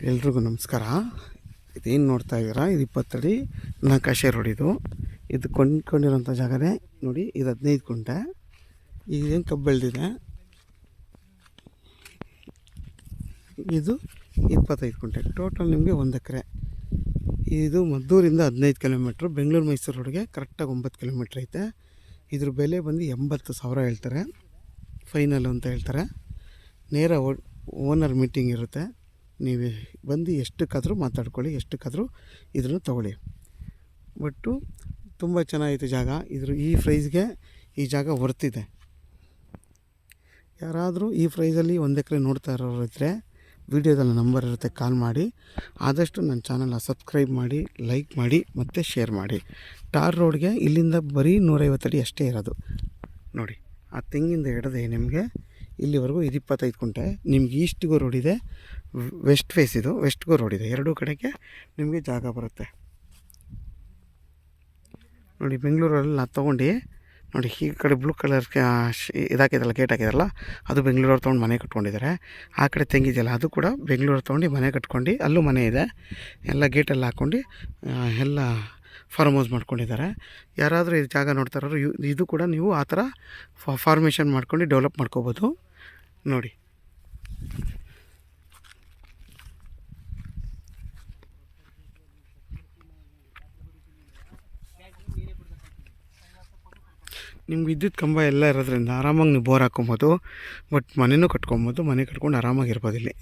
ಎಲ್ರಿಗೂ ನಮಸ್ಕಾರ. ಇದೇನು ನೋಡ್ತಾ ಇದ್ದೀರಾ, ಇದು 20 ಅಡಿ ನಕಾಶೆ ರೋಡ್. ಇದು ಕೊಂಡ್ಕೊಂಡಿರೋಂಥ ಜಾಗನೇ ನೋಡಿ. ಇದು 15 ಕುಂಟೆ. ಈಗೇನು ಕಬ್ಬು ಬೆಳೆದಿದೆ, ಇದು 25 ಕುಂಟೆ. ಟೋಟಲ್ ನಿಮಗೆ 1 ಎಕರೆ. ಇದು ಮದ್ದೂರಿಂದ 15 ಕಿಲೋಮೀಟ್ರು, ಬೆಂಗಳೂರು ಮೈಸೂರು ರೋಡ್ಗೆ ಕರೆಕ್ಟಾಗಿ 9 ಕಿಲೋಮೀಟ್ರ್ ಐತೆ. ಇದ್ರ ಬೆಲೆ ಬಂದು 80,000 ಹೇಳ್ತಾರೆ, ಫೈನಲ್ ಅಂತ ಹೇಳ್ತಾರೆ. ನೇರ ಓನರ್ ಮೀಟಿಂಗ್ ಇರುತ್ತೆ. ನೀವು ಬಂದು ಎಷ್ಟಕ್ಕಾದರೂ ಮಾತಾಡ್ಕೊಳ್ಳಿ, ಎಷ್ಟಕ್ಕಾದರೂ ಇದನ್ನು ತೊಗೊಳ್ಳಿ. ಬಟ್ಟು ತುಂಬ ಚೆನ್ನಾಗೈತೆ ಜಾಗ. ಈ ಪ್ರೈಸ್ಗೆ ಈ ಜಾಗ ವರ್ತಿದೆ. ಯಾರಾದರೂ ಈ ಪ್ರೈಸಲ್ಲಿ 1 ಎಕರೆ ನೋಡ್ತಾ ಇರೋರು ಇದ್ದರೆ ವಿಡಿಯೋದಲ್ಲಿ ನಂಬರ್ ಇರುತ್ತೆ, ಕಾಲ್ ಮಾಡಿ. ಆದಷ್ಟು ನನ್ನ ಚಾನಲ್ನ ಸಬ್ಸ್ಕ್ರೈಬ್ ಮಾಡಿ, ಲೈಕ್ ಮಾಡಿ ಮತ್ತು ಶೇರ್ ಮಾಡಿ. ಟಾರ್ ರೋಡ್ಗೆ ಇಲ್ಲಿಂದ ಬರೀ 150 ಅಡಿ ಅಷ್ಟೇ ಇರೋದು. ನೋಡಿ, ಆ ತೆಂಗಿಂದ ಹಿಡಿದೆ ನಿಮಗೆ ಇಲ್ಲಿವರೆಗೂ ಇದು 25 ಕುಂಟೆ. ನಿಮ್ಗೆ ಈಸ್ಟ್ಗೂ ರೋಡ್ ಇದೆ, ವೆಸ್ಟ್ ಫೇಸ್ ಇದು, ವೆಸ್ಟ್ಗೂ ರೋಡ್ ಇದೆ. ಎರಡೂ ಕಡೆಗೆ ನಿಮಗೆ ಜಾಗ ಬರುತ್ತೆ. ನೋಡಿ, ಬೆಂಗಳೂರಲ್ಲಿ ನಾನು ತೊಗೊಂಡು ನೋಡಿ, ಈ ಕಡೆ ಬ್ಲೂ ಕಲರ್ ಇದಾಕಿದಲ್ಲ, ಗೇಟ್ ಹಾಕಿದಾರಲ್ಲ, ಅದು ಬೆಂಗಳೂರವ್ರು ತೊಗೊಂಡು ಮನೆ ಕಟ್ಕೊಂಡಿದ್ದಾರೆ. ಆ ಕಡೆ ತೆಂಗಿದೆಯಲ್ಲ, ಅದು ಕೂಡ ಬೆಂಗಳೂರು ತೊಗೊಂಡು ಮನೆ ಕಟ್ಕೊಂಡು, ಅಲ್ಲೂ ಮನೆ ಇದೆ. ಎಲ್ಲ ಗೇಟೆಲ್ಲ ಹಾಕ್ಕೊಂಡು ಎಲ್ಲ ಫಾರ್ಮ್ ಹೌಸ್ ಮಾಡ್ಕೊಂಡಿದ್ದಾರೆ. ಯಾರಾದರೂ ಇದು ಜಾಗ ನೋಡ್ತಾ ಇರೋರು ಇದು ಕೂಡ ನೀವು ಆ ಥರ ಫಾರ್ಮೇಷನ್ ಮಾಡ್ಕೊಂಡು ಡೆವಲಪ್ ಮಾಡ್ಕೋಬೋದು. ನೋಡಿ, ನಿಮ್ಗೆ ವಿದ್ಯುತ್ ಕಂಬ ಎಲ್ಲ ಇರೋದ್ರಿಂದ ಆರಾಮಾಗಿ ನೀವು ಬೋರ್ ಹಾಕ್ಕೊಬೋದು. ಬಟ್ ಮನೆಯೂ ಕಟ್ಕೊಬೋದು, ಮನೆ ಕಟ್ಕೊಂಡು ಆರಾಮಾಗಿರ್ಬೋದು ಇಲ್ಲಿ.